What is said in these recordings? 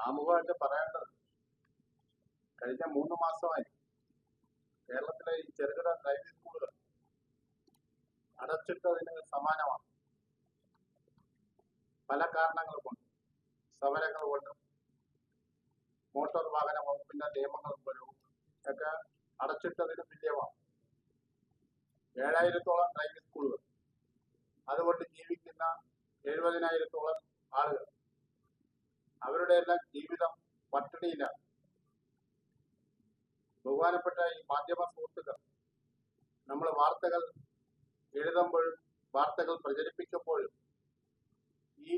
ആമുഖമായിട്ട് പറയേണ്ടത്, കഴിഞ്ഞ 3 മാസമായി കേരളത്തിലെ ഈ ചെറുകിട ഡ്രൈവിംഗ് സ്കൂളുകൾ അടച്ചിട്ടതിന് സമാനമാണ്. പല കാരണങ്ങൾ കൊണ്ട്, സമരങ്ങൾ കൊണ്ടും മോട്ടോർ വാഹന വകുപ്പിന്റെ നിയമങ്ങൾ പോലും ഒക്കെ അടച്ചിട്ടതിന് തുല്യമാണ്. 7000-ഓളം ഡ്രൈവിംഗ് സ്കൂളുകൾ, അതുകൊണ്ട് ജീവിക്കുന്ന 70,000-ഓളം ആളുകൾ, അവരുടെ എല്ലാം ജീവിതം പട്ടിണിയിലാണ്. ബഹുമാനപ്പെട്ട ഈ മാധ്യമ സുഹൃത്തുക്കൾ, നമ്മൾ വാർത്തകൾ എഴുതുമ്പോഴും വാർത്തകൾ പ്രചരിപ്പിക്കുമ്പോഴും ഈ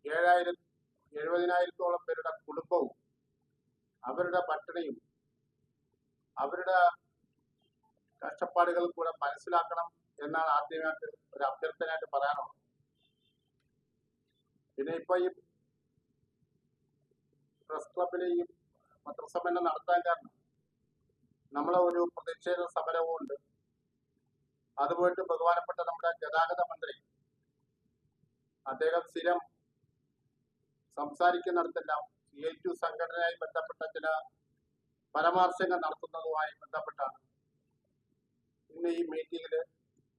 70,000-ഓളം പേരുടെ കുടുംബവും അവരുടെ പട്ടിണിയും അവരുടെ കഷ്ടപ്പാടുകൾ കൂടെ മനസ്സിലാക്കണം എന്നാണ് ആദ്യമായിട്ട് ഒരു അഭ്യർത്ഥനയായിട്ട് പറയാനുള്ളത്. പിന്നെ ഇപ്പൊ ഈ പ്രസ് ക്ലബിലെ ഈ പത്രസമ്മേളനം നടത്താൻ കാരണം നമ്മളെ ഒരു പ്രതിഷേധ സമരവും ഉണ്ട്. അതുപോയിട്ട് ബഹുമാനപ്പെട്ട നമ്മുടെ ഗതാഗത മന്ത്രി അദ്ദേഹം സ്ഥിരം സംസാരിക്കുന്നിടത്തെല്ലാം CITU സംഘടനയുമായി ബന്ധപ്പെട്ട ചില പരാമർശങ്ങൾ നടത്തുന്നതുമായി ബന്ധപ്പെട്ടാണ് ഇന്ന് ഈ മീറ്റിംഗില്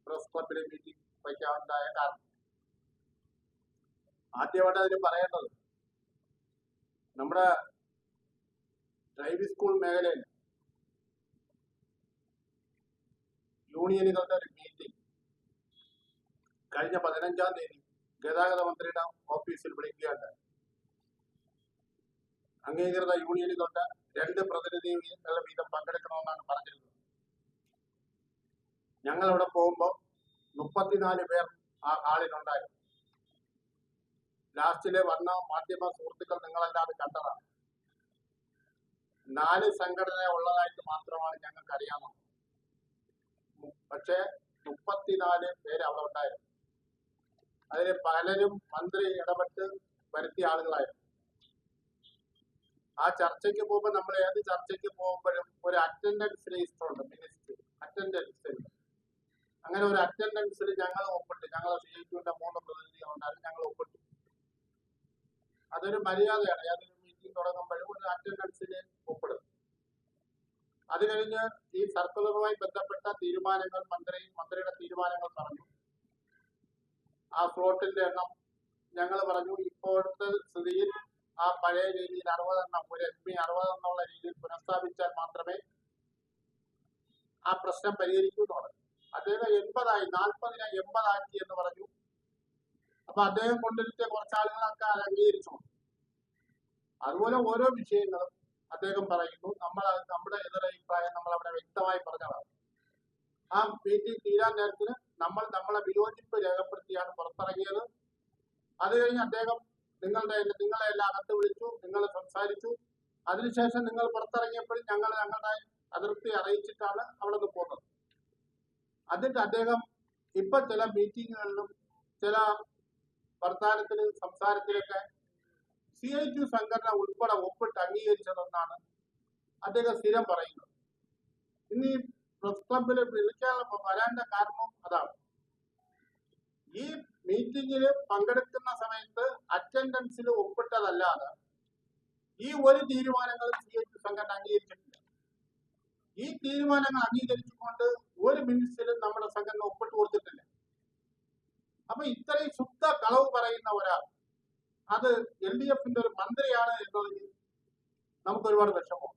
പ്രസ് ക്ലബിലെ മീറ്റിംഗ് വയ്ക്കാനുണ്ടായ കാരണം. ആദ്യമായിട്ട് അതിന് പറയേണ്ടത്, നമ്മുടെ ഡ്രൈവിംഗ് സ്കൂൾ മേഖലയിൽ യൂണിയനുകളുടെ ഒരു മീറ്റിംഗ് കഴിഞ്ഞ 15-ാം തീയതി ഗതാഗത മന്ത്രിയുടെ ഓഫീസിൽ വിളിക്കുകയുണ്ടായി. അംഗീകൃത യൂണിയനുകളുടെ 2 പ്രതിനിധികൾ വീതം പങ്കെടുക്കണമെന്നാണ് പറഞ്ഞിരുന്നത്. ഞങ്ങൾ അവിടെ പോകുമ്പോൾ 34 പേർ ആ ഹാളിലുണ്ടായിരുന്നു. ലാസ്റ്റിലെ വന്ന മാധ്യമ സുഹൃത്തുക്കൾ നിങ്ങളെല്ലാം അത് കണ്ടതാണ്. 4 സംഘടന ഉള്ളതായിട്ട് മാത്രമാണ് ഞങ്ങൾക്ക് അറിയാവുന്നത്. പക്ഷേ 34 പേര് അവിടെ ഉണ്ടായിരുന്നു. അതിൽ പലരും മന്ത്രി ഇടപെട്ട് വരുത്തിയ ആളുകളായിരുന്നു. ആ ചർച്ചയ്ക്ക് പോകുമ്പോൾ നമ്മൾ ഏത് ചർച്ചയ്ക്ക് പോകുമ്പോഴും ഒരു അറ്റൻഡൻസ് രജിസ്റ്റർ ഉണ്ട്, മിനിസ്റ്റർ അറ്റൻഡൻസ്. അങ്ങനെ ഒരു അറ്റൻഡൻസിൽ ഞങ്ങൾ ഒപ്പിട്ട്, ഞങ്ങൾ CITUവിന്റെ 3 പ്രതിനിധികളുണ്ടായിരുന്നു, ഞങ്ങൾ ഒപ്പിട്ടു. അതൊരു മര്യാദയാണ്. ഏതൊരു മീറ്റിംഗ് തുടങ്ങുമ്പോഴും ഒരു അറ്റൻഡൻസിൽ ഒപ്പിടും. അത് കഴിഞ്ഞ് ഈ സർക്കുലറുമായി ബന്ധപ്പെട്ട തീരുമാനങ്ങൾ മന്ത്രിയുടെ തീരുമാനങ്ങൾ പറഞ്ഞു. ആ സ്ലോട്ടിന്റെ എണ്ണം ഞങ്ങൾ പറഞ്ഞു, ഇപ്പോഴത്തെ സ്ഥിതിയിൽ ആ പഴയ രീതിയിൽ 60 എണ്ണം, ഒരു MP 60 എന്നുള്ള രീതിയിൽ പുനഃസ്ഥാപിച്ചാൽ മാത്രമേ ആ പ്രശ്നം പരിഹരിക്കൂ എന്ന് പറഞ്ഞു. അദ്ദേഹം 80 40-നെ 80 ആക്കി എന്ന് പറഞ്ഞു. അപ്പൊ അദ്ദേഹം കൊണ്ടിരുത്തിയ കുറച്ചാളുകളൊക്കെ അത് അംഗീകരിച്ചു. അതുപോലെ ഓരോ വിഷയങ്ങളും അദ്ദേഹം പറയുന്നു. നമ്മുടെ എതിരഭിപ്രായം നമ്മൾ അവിടെ വ്യക്തമായി പറഞ്ഞതാണ്. ആ മീറ്റിംഗ് തീരാൻ നേരത്തിന് നമ്മളെ വിയോജിപ്പ് രേഖപ്പെടുത്തിയാണ് പുറത്തിറങ്ങിയത്. അത് കഴിഞ്ഞ് അദ്ദേഹം നിങ്ങളെ എല്ലാം അകത്ത് വിളിച്ചു, നിങ്ങൾ സംസാരിച്ചു. അതിനുശേഷം നിങ്ങൾ പുറത്തിറങ്ങിയപ്പോൾ ഞങ്ങൾ ഞങ്ങളുടെ അതിർത്തി അറിയിച്ചിട്ടാണ് അവിടെ നിന്ന് പോകുന്നത്. എന്നിട്ട് അദ്ദേഹം ഇപ്പൊ ചില മീറ്റിങ്ങുകളിലും ചില വർത്തമാനത്തിലും സംസാരത്തിലൊക്കെ CITU സംഘടന ഉൾപ്പെടെ ഒപ്പിട്ട് അംഗീകരിച്ചതെന്നാണ് അദ്ദേഹം സ്ഥിരം പറയുന്നത്. ഇനി പ്രസ് ക്ലബിൽ വിളിക്കാൻ വരേണ്ട കാരണവും അതാണ്. ഈ മീറ്റിംഗിൽ പങ്കെടുക്കുന്ന സമയത്ത് അറ്റൻഡൻസിൽ ഒപ്പിട്ടതല്ലാതെ ഈ ഒരു തീരുമാനങ്ങളും CITU സംഘടന അംഗീകരിച്ചിട്ടില്ല. ഈ തീരുമാനങ്ങൾ അംഗീകരിച്ചുകൊണ്ട് ഒരു മിനിറ്റ്സിലും നമ്മുടെ സംഘടന ഒപ്പിട്ട് കൊടുത്തിട്ടില്ല. അപ്പൊ ഇത്രയും ശുദ്ധ കളവ് പറയുന്ന ഒരാൾ അത് LDFന്റെ ഒരു മന്ത്രിയാണ് എന്നതിൽ നമുക്ക് ഒരുപാട് വിഷമമാണ്.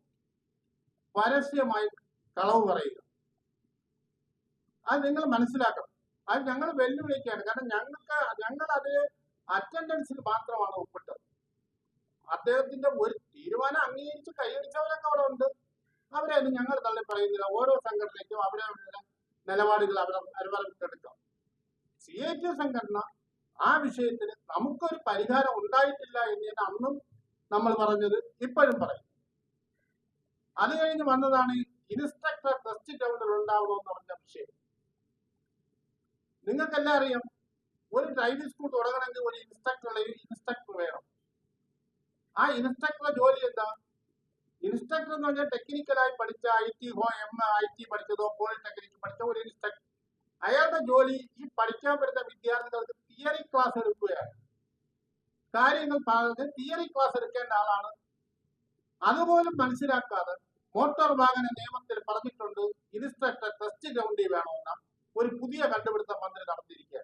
പരസ്യമായി കളവ് പറയുക, അത് നിങ്ങൾ മനസ്സിലാക്കണം. അത് ഞങ്ങൾ വെല്ലുവിളിക്കുകയാണ്. കാരണം ഞങ്ങൾ അത് അറ്റൻഡൻസിൽ മാത്രമാണ് ഒപ്പിട്ടത്. അദ്ദേഹത്തിന്റെ ഒരു തീരുമാനം അംഗീകരിച്ച് കൈയടിച്ചവരൊക്കെ അവിടെ ഉണ്ട്. അവരെയൊന്നും ഞങ്ങൾ തള്ളി പറയുന്നില്ല. ഓരോ സംഘടനയ്ക്കും അവരവരുടെ നിലപാടുകൾ എടുക്കാം. CITU സംഘടന ആ വിഷയത്തിന് നമുക്കൊരു പരിഹാരം ഉണ്ടായിട്ടില്ല എന്ന് അന്നും നമ്മൾ പറഞ്ഞത്, ഇപ്പോഴും പറയും. അത് കഴിഞ്ഞ് വന്നതാണ് ഇൻസ്ട്രക്ടർ ടെസ്റ്റ് ഗ്രൗണ്ടിൽ ഉണ്ടാവണമെന്ന് പറഞ്ഞ വിഷയം. നിങ്ങൾക്കെല്ലാം അറിയാം, ഒരു ഡ്രൈവിംഗ് സ്കൂൾ തുടങ്ങണമെങ്കിൽ ഒരു ഇൻസ്ട്രക്ടർ വേണം. ആ ഇൻസ്ട്രക്ടറുടെ ജോലി എന്താ? ഇൻസ്ട്രക്ടർ എന്ന് പറഞ്ഞാൽ ടെക്നിക്കലായി പഠിച്ച IT പഠിച്ചതോ പോളിടെക്നിക്ക് പഠിച്ച ഒരു ഇൻസ്ട്രക്ടർ. അയാളുടെ ജോലി ഈ പഠിക്കാൻ വരുന്ന വിദ്യാർത്ഥികൾക്ക് തിയറി ക്ലാസ് എടുക്കുകയാണ്. കാര്യങ്ങൾ പറഞ്ഞ് തിയറി ക്ലാസ് എടുക്കേണ്ട ആളാണ്. അതുപോലും മനസ്സിലാക്കാതെ മോട്ടോർ വാഹന നിയമത്തിൽ പറഞ്ഞിട്ടുണ്ട് ഇൻസ്ട്രക്ടർ ടെസ്റ്റ് ഗ്രൗണ്ടിൽ വേണമെന്ന ഒരു പുതിയ കണ്ടുപിടുത്തം മന്ത്രി നടത്തിയിരിക്കുക.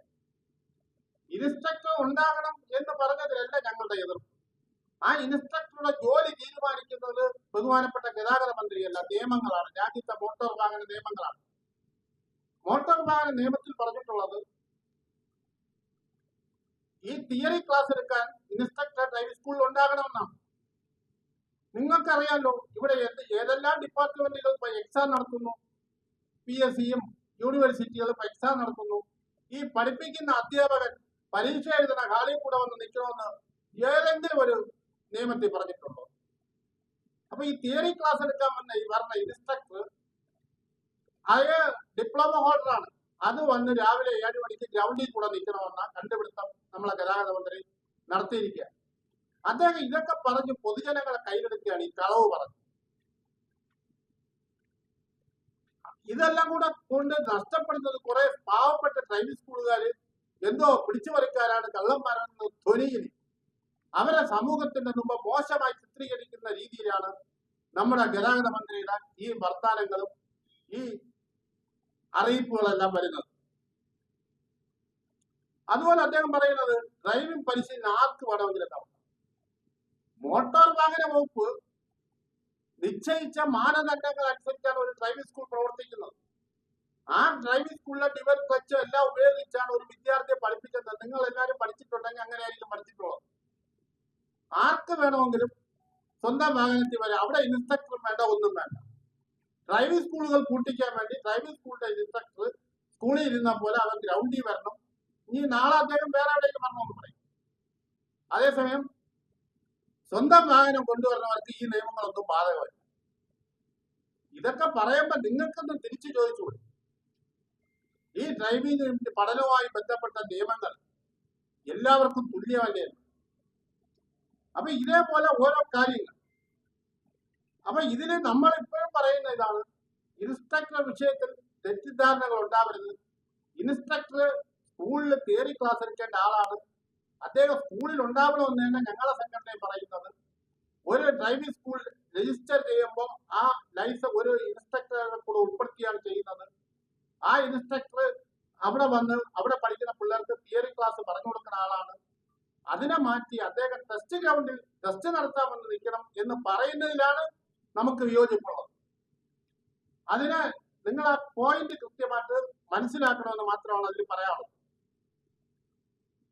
ഇൻസ്ട്രക്ടർ ഉണ്ടാകണം എന്ന് പറഞ്ഞതിലല്ല ഞങ്ങളുടെ എതിർപ്പ്. ആ ഇൻസ്ട്രക്ടറുടെ ജോലി തീരുമാനിക്കുന്നത് ബഹുമാനപ്പെട്ട ഗതാഗത മന്ത്രിയല്ല, നിയമങ്ങളാണ്, രാജ്യത്തെ മോട്ടോർ വാഹന നിയമങ്ങളാണ്. മോട്ടോർ വാഹന നിയമത്തിൽ പറഞ്ഞിട്ടുള്ളത് ഈ തിയറി ക്ലാസ് എടുക്കാൻ ഇൻസ്ട്രക്ടർ ഡ്രൈവിംഗ് സ്കൂളിൽ ഉണ്ടാകണമെന്നാണ്. നിങ്ങൾക്കറിയാലോ ഇവിടെ ഏതെല്ലാം ഡിപ്പാർട്ട്മെന്റുകൾ ഇപ്പൊ എക്സാം നടത്തുന്നു, PSCയും യൂണിവേഴ്സിറ്റികളും എക്സാം നടത്തുന്നു. ഈ പഠിപ്പിക്കുന്ന അധ്യാപകൻ പരീക്ഷ എഴുതുന്ന ഹാളിൽ കൂടെ വന്ന് നിൽക്കണമെന്ന് ഏതെങ്കിലും ഒരു നിയമത്തിൽ പറഞ്ഞിട്ടുണ്ടോ? അപ്പൊ ഈ തിയറി ക്ലാസ് എടുക്കാൻ പറഞ്ഞ ഇൻസ്ട്രക്ടർ അത് ഡിപ്ലോമ ഹോൾഡറാണ്. അത് വന്ന് രാവിലെ 7 മണിക്ക് ഗ്രൗണ്ടിൽ കൂടെ നിൽക്കണമെന്ന കണ്ടുപിടുത്തം നമ്മളെ ഗതാഗത മന്ത്രി നടത്തിയിരിക്കുക. അദ്ദേഹം ഇതൊക്കെ പറഞ്ഞ് പൊതുജനങ്ങളെ കയ്യിലെടുക്കുകയാണ് ഈ കളവ് പറഞ്ഞു. ഇതെല്ലാം കൂടെ കൊണ്ട് നഷ്ടപ്പെടുന്നത് കുറെ പാവപ്പെട്ട ഡ്രൈവിംഗ് സ്കൂളുകാര് എന്തോ പിടിച്ചു പറിക്കാരാണ്, കള്ളന്മാരാണെന്ന് ധ്വനിയിൽ അവരെ സമൂഹത്തിന്റെ മുമ്പ് മോശമായി ചിത്രീകരിക്കുന്ന രീതിയിലാണ് നമ്മുടെ ഗതാഗത മന്ത്രിയുടെ ഈ വർത്താനങ്ങളും ഈ അറിയിപ്പുകളെല്ലാം വരുന്നത്. അതുപോലെ അദ്ദേഹം പറയുന്നത് ഡ്രൈവിംഗ് പരിശീലനം ആർക്ക് വേണമെങ്കിലും നടത്താം. മോട്ടോർ വാഹന വകുപ്പ് നിശ്ചയിച്ച മാനദണ്ഡങ്ങൾ അനുസരിച്ചാണ് ഒരു ഡ്രൈവിംഗ് സ്കൂൾ പ്രവർത്തിക്കുന്നത്. ആ ഡ്രൈവിംഗ് സ്കൂളിലെ ഡിവൽ ക്ലച്ച് എല്ലാം ഉപയോഗിച്ചാണ് ഒരു വിദ്യാർത്ഥിയെ പഠിപ്പിക്കുന്നത്. നിങ്ങൾ എല്ലാവരും പഠിച്ചിട്ടുണ്ടെങ്കിൽ അങ്ങനെയായിരിക്കും പഠിച്ചിട്ടുള്ളത്. ആർക്ക് വേണമെങ്കിലും സ്വന്തം വാഹനത്തിൽ വരെ, അവിടെ ഇൻസ്ട്രക്ടർ വേണ്ട, ഒന്നും വേണ്ട. ഡ്രൈവിംഗ് സ്കൂളുകൾ കൂട്ടിക്കാൻ വേണ്ടി ഡ്രൈവിംഗ് സ്കൂളിന്റെ ഇൻസ്ട്രക്ടർ സ്കൂളിൽ ഇരുന്ന പോലെ അവൻ ഗ്രൗണ്ടിൽ വരണം. ഇനി നാളെ അദ്ദേഹം വേറെ എവിടേക്ക് വരണമെന്ന് പറയും. അതേസമയം സ്വന്തം വാഹനം കൊണ്ടുവരുന്നവർക്ക് ഈ നിയമങ്ങളൊന്നും ബാധകമല്ല. ഇതൊക്കെ പറയുമ്പോൾ നിങ്ങൾക്കൊന്നും തിരിച്ചു ചോദിച്ചുകൂടി, ഈ ഡ്രൈവിംഗ് പഠനവുമായി ബന്ധപ്പെട്ട നിയമങ്ങൾ എല്ലാവർക്കും തുല്യമല്ലേ? അപ്പൊ ഇതേപോലെ ഓരോ കാര്യങ്ങൾ. അപ്പൊ ഇതിന് നമ്മൾ ഇപ്പോഴും പറയുന്ന ഇതാണ്, ഇൻസ്ട്രക്ടർ വിഷയത്തിൽ തെറ്റിദ്ധാരണകൾ ഉണ്ടാവരുത്. ഇൻസ്ട്രക്ടർ സ്കൂളിൽ തിയറി ക്ലാസ് എടുക്കേണ്ട ആളാണ്. അദ്ദേഹം സ്കൂളിൽ ഉണ്ടാവണമെന്ന് തന്നെ ഞങ്ങളെ സംഘടനയെ പറയുന്നത്. ഒരു ഡ്രൈവിംഗ് സ്കൂൾ രജിസ്റ്റർ ചെയ്യുമ്പോൾ ആ ലൈസൻസ് ഒരു ഇൻസ്ട്രക്ടറെ കൂടെ ഉൾപ്പെടുത്തിയാണ് ചെയ്യുന്നത്. ആ ഇൻസ്ട്രക്ടർ അവിടെ വന്ന് അവിടെ പഠിക്കുന്ന പിള്ളേർക്ക് തിയറി ക്ലാസ് പറഞ്ഞു കൊടുക്കുന്ന ആളാണ്. അതിനെ മാറ്റി അദ്ദേഹം ടെസ്റ്റ് ഗ്രൗണ്ടിൽ ടെസ്റ്റ് നടത്താമെന്ന് നിൽക്കണം എന്ന് പറയുന്നതിലാണ് നമുക്ക് വിയോജിപ്പുള്ളത്. അതിന് നിങ്ങൾ ആ പോയിന്റ് കൃത്യമായിട്ട് മനസ്സിലാക്കണമെന്ന് മാത്രമാണ് അതിൽ പറയാനുള്ളത്.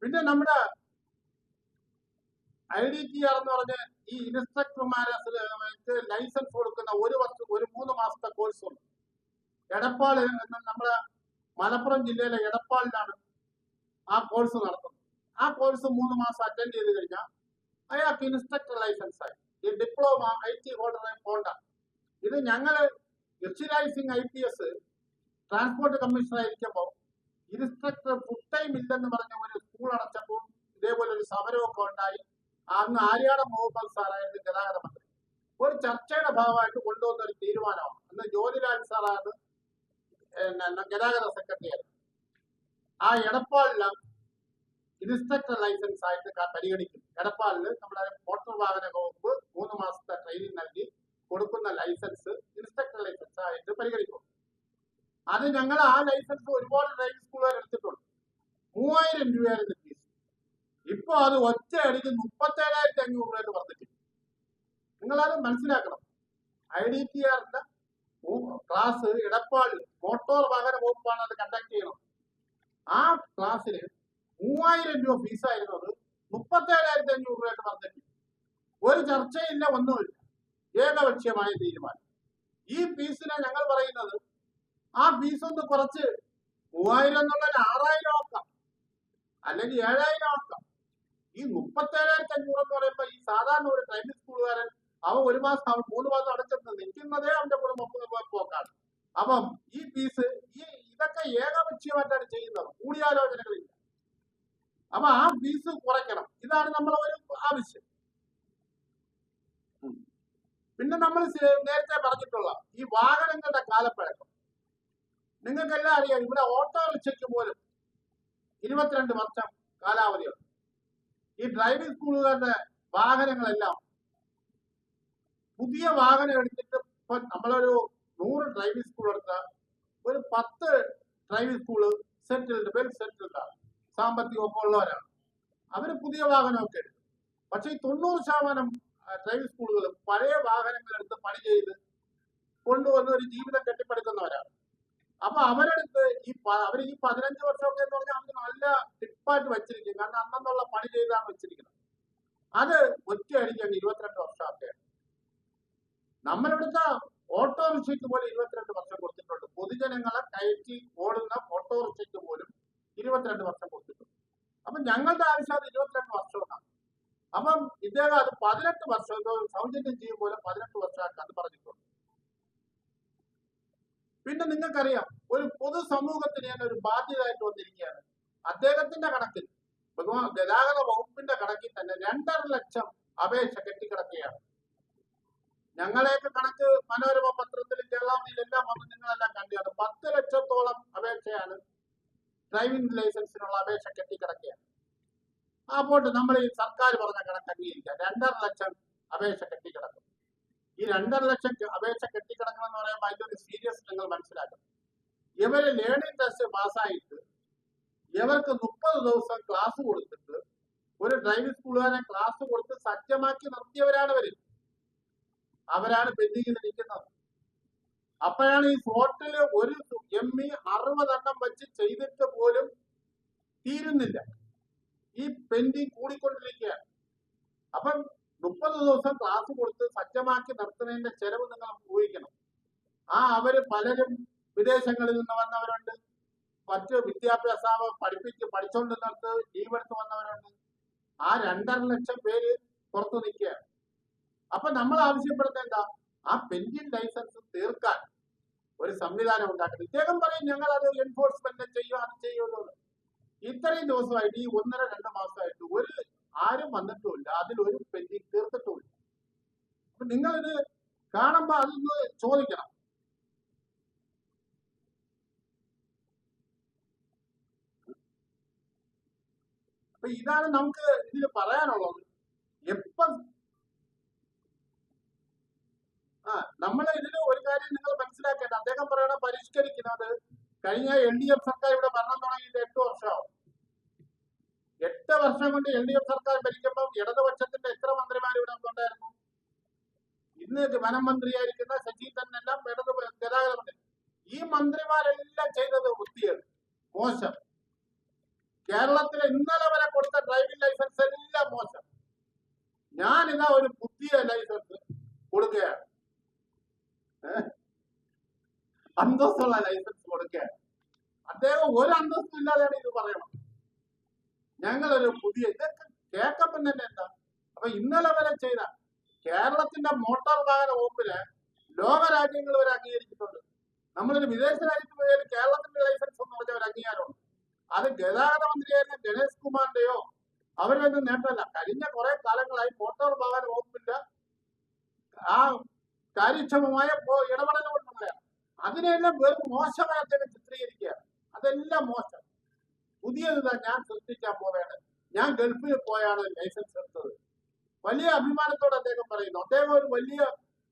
പിന്നെ നമ്മുടെ IDTR എന്ന് പറഞ്ഞ ഈ ഇൻസ്ട്രക്ടർമാരെ ലൈസൻസ് കൊടുക്കുന്ന 1 വർഷം 3 മാസത്തെ കോഴ്സ് ഉണ്ട്. എടപ്പാൾ എന്ന നമ്മുടെ മലപ്പുറം ജില്ലയിലെ എടപ്പാളിലാണ് ആ കോഴ്സ് നടത്തുന്നത്. ആ കോഴ്സ് 3 മാസം അറ്റൻഡ് ചെയ്ത് കഴിഞ്ഞാൽ അയാൾക്ക് ഇൻസ്ട്രക്ടർ ലൈസൻസ് ആയി. ഈ ഡിപ്ലോമ IT ഹോൾഡറെ പോണ്ട. ഇത് ഞങ്ങൾ Rishiraj Singh IPS transport commissioner ആയിരിക്കുമ്പോൾ ഇൻസ്ട്രക്ടർ ഫുൾ ടൈം ഇല്ലെന്ന് പറഞ്ഞ ഒരു സ്കൂൾ അടച്ചപ്പോൾ ഇതേപോലെ ഒരു സമരമൊക്കെ ഉണ്ടായി. അന്ന് ആര്യാടൻ മുഹമ്മദ് സാറായിരുന്നു ഗതാഗത മന്ത്രി. ഒരു ചർച്ചയുടെ ഭാഗമായിട്ട് കൊണ്ടുവന്ന ഒരു തീരുമാനമാണ്. അന്ന് ജ്യോതിലാൽ സാറാണ് ഗതാഗത സെക്രട്ടറി ആയിരുന്നു. ആ എടപ്പാളില് ഇൻസ്ട്രക്ടർ ലൈസൻസ് ആയിട്ട് പരിഗണിക്കും. എടപ്പാളില് നമ്മുടെ മോട്ടോർ വാഹന വകുപ്പ് 3 മാസത്തെ ട്രെയിനിങ് നൽകി കൊടുക്കുന്ന ലൈസൻസ് ഇൻസ്ട്രക്ടർ ലൈസൻസ് ആയിട്ട് പരിഗണിക്കും. അത് ഞങ്ങൾ ആ ലൈസൻസ് ഒരുപാട് ഡ്രൈവിംഗ് സ്കൂളുകാർ എടുത്തിട്ടുണ്ട്. 3000 രൂപയായിരുന്നു ഫീസ്. ഇപ്പൊ അത് ഒറ്റയടിക്ക് 37,500 രൂപയായിട്ട് വർദ്ധിക്കും. നിങ്ങളത് മനസ്സിലാക്കണം. IDTRന്റെ ക്ലാസ് എടപ്പാളിൽ മോട്ടോർ വാഹന വകുപ്പാണ് അത് കണ്ടക്ട് ചെയ്യണം. ആ ക്ലാസ്സിന് 3000 രൂപ ഫീസായിരുന്നത് 37,500 രൂപയായിട്ട് വർദ്ധിക്കും. ഒരു ചർച്ചയില്ല, ഒന്നുമില്ല, ഏകപക്ഷീയമായ തീരുമാനം. ഈ ഫീസിനെ ഞങ്ങൾ പറയുന്നത് ആ ഫീസ് ഒന്ന് കുറച്ച് 3000 എന്നുള്ളത് 6000 ആക്കാം, അല്ലെങ്കിൽ 7000 ആക്കാം. ഈ 37,500 എന്ന് പറയുമ്പോൾ ഈ സാധാരണ ഒരു ഡ്രൈവിംഗ് സ്കൂളുകാരൻ അവൻ 1 മാസം 3 മാസം അടച്ചെന്ന് നിൽക്കുന്നതേ അവന്റെ കുടുംബം പോക്കാണ്. അപ്പം ഈ ഫീസ് ഇതൊക്കെ ഏകപക്ഷീയമായിട്ടാണ് ചെയ്യുന്നത്, കൂടിയാലോചനകളില്ല. അപ്പൊ ആ ഫീസ് കുറയ്ക്കണം. ഇതാണ് നമ്മളെ ഒരു ആവശ്യം. പിന്നെ നമ്മൾ നേരത്തെ പറഞ്ഞിട്ടുള്ള ഈ വാഹനങ്ങളുടെ കാലപ്പഴക്കം നിങ്ങൾക്കെല്ലാം അറിയാം. ഇവിടെ ഓട്ടോറിക്ഷയ്ക്ക് പോലും 22 വർഷം കാലാവധിയുണ്ട്. ഈ ഡ്രൈവിംഗ് സ്കൂളുകളുടെ വാഹനങ്ങളെല്ലാം പുതിയ വാഹനം എടുത്തിട്ട് ഇപ്പൊ നമ്മളൊരു 100 ഡ്രൈവിംഗ് സ്കൂൾ എടുത്താൽ ഒരു 10 ഡ്രൈവിംഗ് സ്കൂള് വെൽ സെറ്റിൽഡാണ്, സാമ്പത്തികമൊക്കെ ഉള്ളവരാണ്. അവര് പുതിയ വാഹനമൊക്കെ എടുക്കും. പക്ഷെ ഈ 90% ഡ്രൈവിംഗ് സ്കൂളുകളും പഴയ വാഹനങ്ങൾ എടുത്ത് പണി ചെയ്ത് കൊണ്ടുവന്ന് ഒരു ജീവിതം കെട്ടിപ്പടുക്കുന്നവരാണ്. അപ്പൊ അവരെടുത്ത് അവർ ഈ 15 വർഷമൊക്കെ എന്ന് പറഞ്ഞാൽ അവർ നല്ല ടിപ്പായിട്ട് വെച്ചിരിക്കും. കാരണം അന്നെന്നുള്ള പണി ചെയ്താണ് വെച്ചിരിക്കുന്നത്. അത് ഒറ്റയടിക്ക് 22 വർഷമൊക്കെയാണ്. നമ്മളിവിടുത്തെ ഓട്ടോറിക്ഷയ്ക്ക് പോലും 22 വർഷം കൊടുത്തിട്ടുണ്ട്. പൊതുജനങ്ങളെ കയറ്റി ഓടുന്ന ഓട്ടോറിക്ഷയ്ക്ക് പോലും 22 വർഷം കൊടുത്തിട്ടുണ്ട്. അപ്പൊ ഞങ്ങളുടെ ആവശ്യം അത് 22 വർഷമാണ്. അപ്പം ഇദ്ദേഹം അത് 18 വർഷം സൗജന്യം ചെയ്യുമ്പോൾ 18 വർഷമാക്കി അത് പറഞ്ഞിട്ടുണ്ട്. പിന്നെ നിങ്ങൾക്കറിയാം, ഒരു പൊതുസമൂഹത്തിന് തന്നെ ഒരു ബാധ്യതയായിട്ട് വന്നിരിക്കുകയാണ്. അദ്ദേഹത്തിന്റെ കണക്കിൽ, ഗതാഗത വകുപ്പിന്റെ കണക്കിൽ തന്നെ 2.5 ലക്ഷം അപേക്ഷ കെട്ടിക്കിടക്കുകയാണ്. ഞങ്ങളെയൊക്കെ കണക്ക് മനോരമ പത്രത്തിലും കേരളത്തിലെല്ലാം വന്ന് നിങ്ങളെല്ലാം കണ്ടിയാണ്. 10 ലക്ഷത്തോളം അപേക്ഷയാണ് ഡ്രൈവിംഗ് ലൈസൻസിനുള്ള അപേക്ഷ കെട്ടിക്കിടക്കുകയാണ്. അപ്പോൾ നമ്മൾ ഈ സർക്കാർ പറഞ്ഞ കണക്ക് അംഗീകരിക്കാം. 2.5 ലക്ഷം അപേക്ഷ കെട്ടിക്കിടക്കും. ഈ 2.5 ലക്ഷം അപേക്ഷ കെട്ടിക്കിടക്കണം എന്ന് പറയുമ്പോൾ അതിന്റെ ഒരു സീരിയസ് നിങ്ങൾ മനസ്സിലാക്കണം. ഇവര് ലേണിംഗ് ടെസ്റ്റ് പാസ്സായിട്ട് ഇവർക്ക് 30 ദിവസം ക്ലാസ് കൊടുത്തിട്ട് ഒരു ഡ്രൈവിംഗ് സ്കൂളുകാരെ ക്ലാസ് കൊടുത്ത് സജ്ജമാക്കി നിർത്തിയവരാണ് ഇവര്. അവരാണ് പെൻഡിങ്ങിൽ നിൽക്കുന്നത്. അപ്പോഴാണ് ഈ സ്ലോട്ടില് ഒരു ME 60 എണ്ണം വെച്ച് ചെയ്തിട്ട് പോലും തീരുന്നില്ല. ഈ പെൻഡിങ് കൂടിക്കൊണ്ടിരിക്കുകയാണ്. അപ്പം 30 ദിവസം ക്ലാസ് കൊടുത്ത് സജ്ജമാക്കി നിർത്തുന്നതിന്റെ ചെലവ് നിങ്ങൾ ഊഹിക്കണം. അവര് പലരും വിദേശങ്ങളിൽ നിന്ന് വന്നവരുണ്ട്, മറ്റ് വിദ്യാഭ്യാസ പഠിച്ചുകൊണ്ടിരുന്നിടത്ത് ലീവ് എടുത്ത് വന്നവരുണ്ട്. 2.5 ലക്ഷം പേര് പുറത്തു നിൽക്കുകയാണ്. അപ്പൊ നമ്മൾ ആവശ്യപ്പെടുന്നത് എന്താ? ആ പെൻഡിങ് ലൈസൻസ് തീർക്കാൻ ഒരു സംവിധാനം ഉണ്ടാക്കണം. ഇദ്ദേഹം പറയും ഞങ്ങൾ അത് എൻഫോഴ്സ്മെന്റ് ചെയ്യും, അത് ചെയ്യുമെന്നുള്ളത്. ഇത്രയും ദിവസമായിട്ട് ഈ 1.5-2 മാസമായിട്ട് ആരും വന്നിട്ടുമില്ല, അതിലൊരു പെൻഡിങ് തീർത്തിട്ടുമില്ല. അപ്പൊ നിങ്ങളിത് കാണുമ്പോ അതൊന്ന് ചോദിക്കണം. അപ്പൊ ഇതാണ് നമുക്ക് ഇതിൽ പറയാനുള്ളത്. എപ്പം നമ്മൾ ഇതിൽ ഒരു കാര്യം നിങ്ങൾ മനസ്സിലാക്കേണ്ട, അദ്ദേഹം പറയണ പരിഷ്കരിക്കുന്നത് കഴിഞ്ഞ LDF സർക്കാർ ഇവിടെ ഭരണം തുടങ്ങിയിട്ട് 8 വർഷമാവും. 8 വർഷം കൊണ്ട് LDF സർക്കാർ ഭരിക്കുമ്പോൾ ഇടതുപക്ഷത്തിന്റെ എത്ര മന്ത്രിമാർ ഇവിടെ ഉണ്ടായിരുന്നു? ഇന്ന് വനം മന്ത്രിയായിരിക്കുന്ന ശശി തന്നെല്ലാം ഗതാഗത മന്ത്രി. ഈ മന്ത്രിമാരെല്ലാം ചെയ്തത് വൃത്തിയാണ്, മോശം. കേരളത്തിലെ ഇന്നലെ വരെ കൊടുത്ത ഡ്രൈവിംഗ് ലൈസൻസ് എല്ലാം മോശം. ഞാനിതാ ഒരു പുതിയ ലൈസൻസ് കൊടുക്കുകയാണ്, അന്തസ്സുള്ള ലൈസൻസ് കൊടുക്കുകയാണ്. അദ്ദേഹം ഒരു അന്തസ്സും ഇല്ലാതെയാണ് ഇത് പറയണം. ഞങ്ങളൊരു പുതിയ ഇതൊക്കെ കേൾക്കുമ്പോൾ തന്നെ എന്താ? അപ്പൊ ഇന്നലെ വരെ ചെയ്ത കേരളത്തിന്റെ മോട്ടോർ വാഹന വകുപ്പിന് ലോകരാജ്യങ്ങൾ വരെ അംഗീകരിച്ചിട്ടുണ്ട്. നമ്മളൊരു വിദേശ രാജ്യത്ത് പോയാലും കേരളത്തിന്റെ ലൈസൻസ് എന്ന് പറഞ്ഞ ഒരു അംഗീകാരമുണ്ട്. അത് ഗതാഗത മന്ത്രിയായിരുന്ന ഗണേഷ് കുമാറിന്റെയോ അവരൊന്നും നേട്ടമല്ല. കഴിഞ്ഞ കുറെ കാലങ്ങളായി മോട്ടോർ വാഹന വകുപ്പിന്റെ കാര്യക്ഷമമായ ഇടപെടലുകൊണ്ടുള്ളതാണ്. അതിനെല്ലാം വെറും മോശമായി അദ്ദേഹം ചിത്രീകരിക്കുകയാണ്. അതെല്ലാം മോശം. പുതിയതാ ഞാൻ സൃഷ്ടിക്കാൻ പോവുകയാണ്. ഞാൻ ഗൾഫിൽ പോയാണ് ലൈസൻസ് എടുത്തത്. വലിയ അഭിമാനത്തോടെ അദ്ദേഹം പറയുന്നു. അദ്ദേഹം ഒരു വലിയ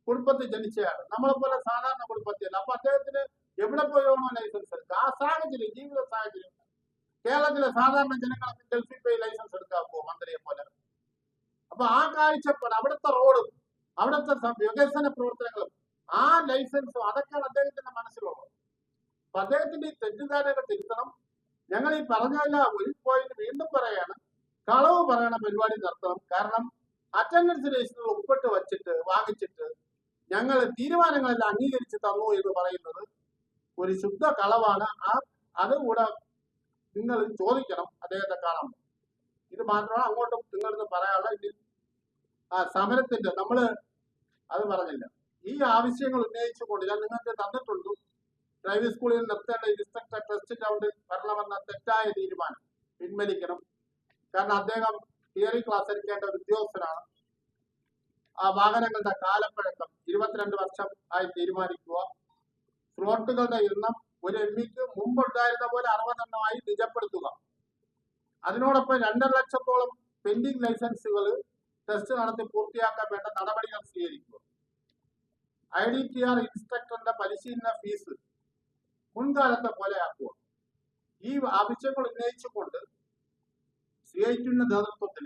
കുടുംബത്തിൽ ജനിച്ചയാണ്, നമ്മളെ പോലെ സാധാരണ കുടുംബത്തിൽ. അപ്പൊ അദ്ദേഹത്തിന് എവിടെ പോയാണോ ലൈസൻസ് എടുക്കുക? ആ സാഹചര്യം, ജീവിത സാഹചര്യം കേരളത്തിലെ സാധാരണ ജനങ്ങൾക്ക് ഗൾഫിൽ പോയി ലൈസൻസ് എടുക്കാൻ പോകും മന്ത്രിയെ പോലെ. അപ്പൊ ആ കാഴ്ചപ്പാട്, അവിടുത്തെ റോഡും അവിടുത്തെ വികസന പ്രവർത്തനങ്ങളും ആ ലൈസൻസും അതൊക്കെയാണ് അദ്ദേഹത്തിന്റെ മനസ്സിലുള്ളത്. അപ്പൊ അദ്ദേഹത്തിന്റെ ഈ തെറ്റിദ്ധാരണകൾ തിരുത്തണം. ഞങ്ങൾ ഈ പറഞ്ഞല്ല, ഒരു പോയിന്റ് വീണ്ടും പറയാണ്, കളവ് പറയണ പരിപാടി നടത്തണം. കാരണം അറ്റൻഡൻസ് രജിസ്റ്ററിൽ ഒപ്പിട്ട് വച്ചിട്ട് വാങ്ങിച്ചിട്ട് ഞങ്ങൾ തീരുമാനങ്ങളെല്ലാം അംഗീകരിച്ച് തന്നു എന്ന് പറയുന്നത് ഒരു ശുദ്ധ കളവാണ്. അതുകൂടെ നിങ്ങൾ ചോദിക്കണം അദ്ദേഹത്തെ കാണുമ്പോൾ. ഇത് മാത്രമാണ് അങ്ങോട്ടും നിങ്ങളടുത്ത് പറയാനുള്ള. സമരത്തിന്റെ നമ്മള് അത് പറഞ്ഞില്ല. ഈ ആവശ്യങ്ങൾ ഉന്നയിച്ചുകൊണ്ട് ഞാൻ നിങ്ങൾക്ക് തന്നിട്ടുണ്ട്. ഡ്രൈവിംഗ് സ്കൂളിൽ നിർത്തേണ്ട ഇൻസ്ട്രക്ടർ ടെസ്റ്റ് ഗ്രൗണ്ടിൽ വരണമെന്ന തെറ്റായ തീരുമാനം പിൻവലിക്കണം. കാരണം അദ്ദേഹം തിയറി ക്ലാസ് എടുക്കേണ്ട ഒരു ഉദ്യോഗസ്ഥനാണ്. ആ വാഹനങ്ങളുടെ കാലപ്പഴക്കം 22 വർഷം ആയി തീരുമാനിക്കുക. സ്ലോട്ടുകളുടെ എണ്ണം ഒരു MEക്ക് മുമ്പുണ്ടായിരുന്ന പോലെ 60 എണ്ണമായി നിജപ്പെടുത്തുക. അതിനോടൊപ്പം 2.5 ലക്ഷത്തോളം പെൻഡിംഗ് ലൈസൻസുകൾ ടെസ്റ്റ് നടത്തി പൂർത്തിയാക്കാൻ വേണ്ട നടപടികൾ സ്വീകരിക്കുക. IDTR ഇൻസ്ട്രക്ടറിന്റെ പരിശീലന ഫീസ് മുൻകാലത്തെ പോലെ ആക്കുക. ഈ ആവശ്യങ്ങൾ ഉന്നയിച്ചുകൊണ്ട് CITയുടെ നേതൃത്വത്തിൽ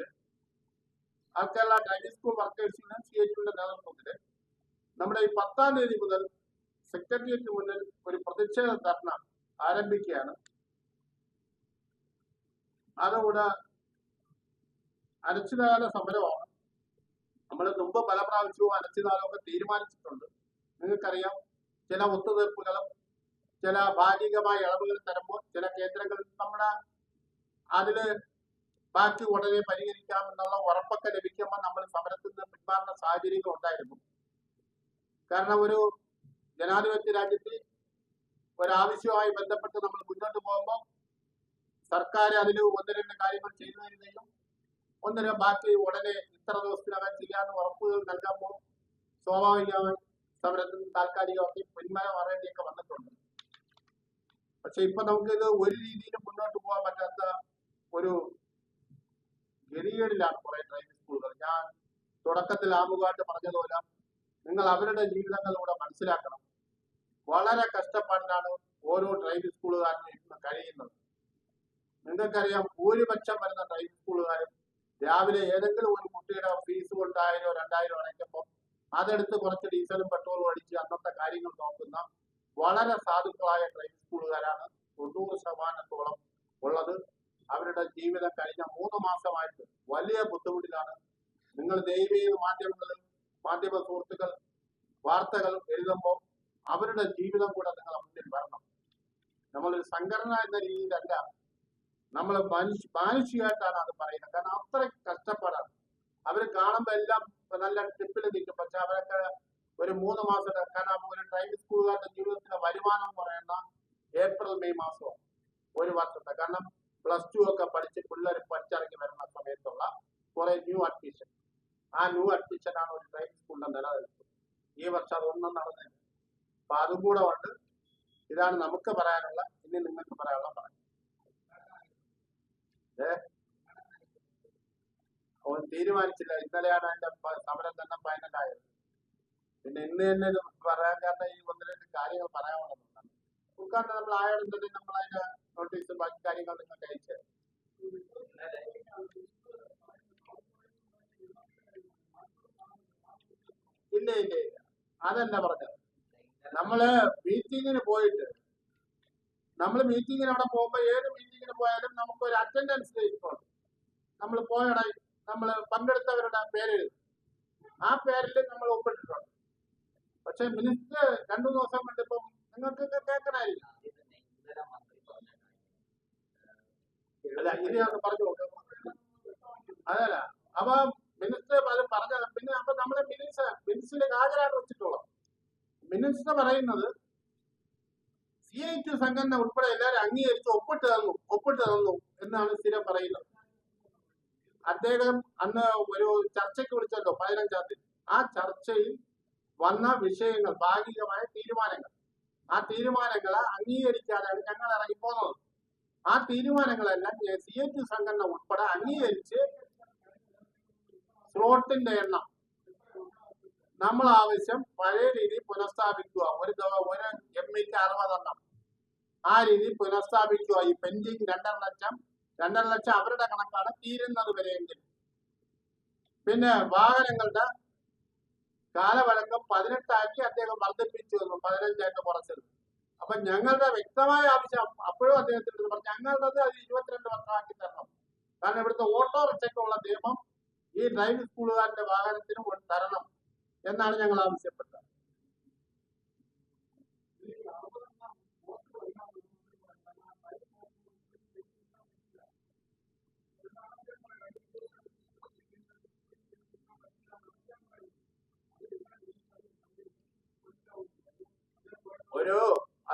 കേരള ഡ്രൈവിംഗ് സ്കൂൾ വർക്കേഴ്സിനും CITയുടെ നേതൃത്വത്തിൽ നമ്മുടെ ഈ 10-ാം തീയതി മുതൽ സെക്രട്ടേറിയറ്റ് മുന്നിൽ ഒരു പ്രതിഷേധ ധർണ ആരംഭിക്കുകയാണ്. അതുകൂടെ അനിശ്ചിതകാല സമരമാണ്. നമ്മൾ മുമ്പ് പല പ്രാവശ്യവും അനിശ്ചിതകാലമൊക്കെ തീരുമാനിച്ചിട്ടുണ്ട്. നിങ്ങൾക്കറിയാം, ചില ഒത്തുതീർപ്പുകളും ചില ഭാഗികമായ ഇളവുകൾ തരുമ്പോൾ ചില കേന്ദ്രങ്ങളിൽ നമ്മുടെ അതില് ബാക്കി ഉടനെ പരിഹരിക്കാമെന്നുള്ള ഉറപ്പൊക്കെ ലഭിക്കുമ്പോൾ നമ്മൾ സമരത്തിൽ നിന്ന് പിന്മാറുന്ന സാഹചര്യങ്ങൾ ഉണ്ടായിരുന്നു. കാരണം ഒരു ജനാധിപത്യ രാജ്യത്തിൽ ഒരാവശ്യവുമായി ബന്ധപ്പെട്ട് നമ്മൾ മുന്നോട്ട് പോകുമ്പോൾ സർക്കാർ അതിൽ 1-2 കാര്യങ്ങൾ ചെയ്തു തരികയും 1 ബാക്കി ഉടനെ ഇത്ര ദിവസത്തിനകം ചെയ്യാമെന്ന് ഉറപ്പുകൾ നൽകുമ്പോൾ സ്വാഭാവികമായി സമരത്തിൽ താൽക്കാലികമാക്കി പിന്മാറ്റം അറിയേണ്ടിയൊക്കെ വന്നിട്ടുണ്ട്. പക്ഷെ ഇപ്പൊ നമുക്കിത് ഒരു രീതിയിലും മുന്നോട്ട് പോകാൻ പറ്റാത്ത ഒരു ഗതികേടിലാണ് കുറെ ഡ്രൈവിംഗ് സ്കൂളുകൾ. ഞാൻ തുടക്കത്തിൽ ആമുഖമായിട്ട് പറഞ്ഞതുപോലെ നിങ്ങൾ അവരുടെ ജീവിതങ്ങളിലൂടെ മനസ്സിലാക്കണം. വളരെ കഷ്ടപ്പാടിലാണ് ഓരോ ഡ്രൈവിംഗ് സ്കൂളുകാരനും ഇന്ന് കഴിയുന്നത്. നിങ്ങൾക്കറിയാം, ഭൂരിപക്ഷം വരുന്ന ഡ്രൈവിംഗ് സ്കൂളുകാരും രാവിലെ ഏതെങ്കിലും ഒരു കുട്ടിയുടെ ഫീസ് കൊണ്ട് 1000-2000 അടയ്ക്കുമ്പോൾ അതെടുത്ത് കുറച്ച് ഡീസലും പെട്രോളും അടിച്ച് അന്നത്തെ കാര്യങ്ങൾ നോക്കുന്ന വളരെ സാധുക്കളായ ഡ്രൈവിംഗ് സ്കൂളുകാരാണ് 90% ഉള്ളത്. അവരുടെ ജീവിതം കഴിഞ്ഞ 3 മാസമായിട്ട് വലിയ ബുദ്ധിമുട്ടിലാണ്. നിങ്ങൾ ദൈവീക മാധ്യമ സുഹൃത്തുക്കൾ വാർത്തകൾ എഴുതുമ്പോൾ അവരുടെ ജീവിതം കൂടെ നിങ്ങളെ മുന്നിൽ വരണം. നമ്മളൊരു സംഘടന എന്ന രീതിയിലല്ല, നമ്മൾ മാനുഷികമായിട്ടാണ് അത് പറയുന്നത്. കാരണം അത്രയ്ക്ക് കഷ്ടപ്പാടാണ്. അവർ കാണുമ്പോൾ എല്ലാം നല്ല ടിപ്പിൽ നിൽക്കും. പക്ഷെ അവരൊക്കെ ഒരു 3 മാസത്തെ, കാരണം ഒരു ഡ്രൈവിംഗ് സ്കൂളുകാരുടെ ജീവിതത്തിലെ വരുമാനം എന്ന് പറയുന്ന ഏപ്രിൽ-മെയ് മാസമാണ് ഒരു വർഷത്തെ. കാരണം +2 ഒക്കെ പഠിച്ച് പിള്ളേർ പഠിച്ചിറങ്ങി വരുന്ന സമയത്തുള്ള കുറെ ന്യൂ അഡ്മിഷൻ, ആ ന്യൂ അഡ്മിഷനാണ് ഒരു ഡ്രൈവിംഗ് സ്കൂളിന്റെ നിലനിൽപ്പ്. ഈ വർഷം അതൊന്നും നടന്നില്ല. അപ്പൊ അതും കൂടെ ഉണ്ട്. ഇതാണ് നമുക്ക് പറയാനുള്ള, ഇനി നിങ്ങൾക്ക് പറയാനുള്ള പറയാം. അവൻ തീരുമാനിച്ചില്ല. ഇന്നലെയാണ് അതിന്റെ സമരം തന്നെ ഫൈനലായത്. പിന്നെ ഇന്ന് തന്നെ ഇത് പറയാൻ കാരണം ഈ 1-2 കാര്യങ്ങൾ പറയാനുള്ളതാണ്. ഉൾക്കാണ്ട് നമ്മൾ ആയാലും തന്നെ നമ്മൾ അതിന്റെ നോട്ടീസ് ബാക്കി കാര്യങ്ങൾ നിങ്ങൾക്ക് അയച്ചു. ഇല്ല ഇല്ല ഇല്ല, അതല്ല പറഞ്ഞത്. നമ്മള് മീറ്റിങ്ങിന് പോയിട്ട് അവിടെ പോകുമ്പോ ഏത് മീറ്റിങ്ങിന് പോയാലും നമുക്ക് ഒരു അറ്റൻഡൻസ് രജിസ്റ്റർ നമ്മൾ പോയട നമ്മൾ പങ്കെടുത്തവരുടെ പേര്, ആ പേരിൽ നമ്മൾ ഒപ്പിട്ടിട്ടുണ്ട്. പക്ഷെ മിനിസ്റ്റർ 2 ദിവസം കണ്ടിപ്പം നിങ്ങൾക്കൊക്കെ കേൾക്കണായിരിക്കും. അല്ല, ഇനിയൊന്ന് പറഞ്ഞു നോക്കാം. അതല്ല, അപ്പൊ മിനിസ്റ്റർ അത് പറഞ്ഞത്. പിന്നെ അപ്പൊ നമ്മളെ മിനിസ്റ്റർ ഹാജരാണ് വെച്ചിട്ടുള്ളത്. മിനിസ്റ്റർ പറയുന്നത് CIT സംഘടന ഉൾപ്പെടെ എല്ലാവരും അംഗീകരിച്ച് ഒപ്പിട്ട് തന്നു എന്നാണ് സ്ഥിരം പറയുന്നത്. അദ്ദേഹം അന്ന് ഒരു ചർച്ചയ്ക്ക് വിളിച്ചല്ലോ 15-ാം തീയതി. ആ ചർച്ചയിൽ വന്ന വിഷയങ്ങൾ, ഭാഗികമായ തീരുമാനങ്ങൾ, ആ തീരുമാനങ്ങളെ അംഗീകരിക്കാതെയാണ് ഞങ്ങൾ ഇറങ്ങിപ്പോകുന്നത്. ആ തീരുമാനങ്ങളെല്ലാം CIT സംഘടന ഉൾപ്പെടെ അംഗീകരിച്ച് സ്ലോട്ടിന്റെ എണ്ണം നമ്മൾ ആവശ്യം പഴയ രീതി പുനഃസ്ഥാപിക്കുക. ഒരു ME-ക്ക് 60 എണ്ണം, ആ രീതി പുനഃസ്ഥാപിക്കുക. ഈ പെൻഡിങ് 2.5 ലക്ഷം അവരുടെ കണക്കാണ് തീരുന്നത് വരെയെങ്കിൽ. പിന്നെ വാഹനങ്ങളുടെ കാലവഴക്കം 18 ആക്കി അദ്ദേഹം വർദ്ധിപ്പിച്ചു എന്നും 15 കുറച്ചത്. അപ്പൊ ഞങ്ങളുടെ വ്യക്തമായ ആവശ്യം അപ്പോഴും അദ്ദേഹത്തിന് പറഞ്ഞു, ഞങ്ങളുടേത് അത് 22 വർഷമാക്കി തരണം. കാരണം ഇവിടുത്തെ ഓട്ടോറിക്ഷയ്ക്കുള്ള നിയമം ഈ ഡ്രൈവിംഗ് സ്കൂളുകാരുടെ വാഹനത്തിന് തരണം എന്നാണ് ഞങ്ങൾ ആവശ്യപ്പെട്ടത്.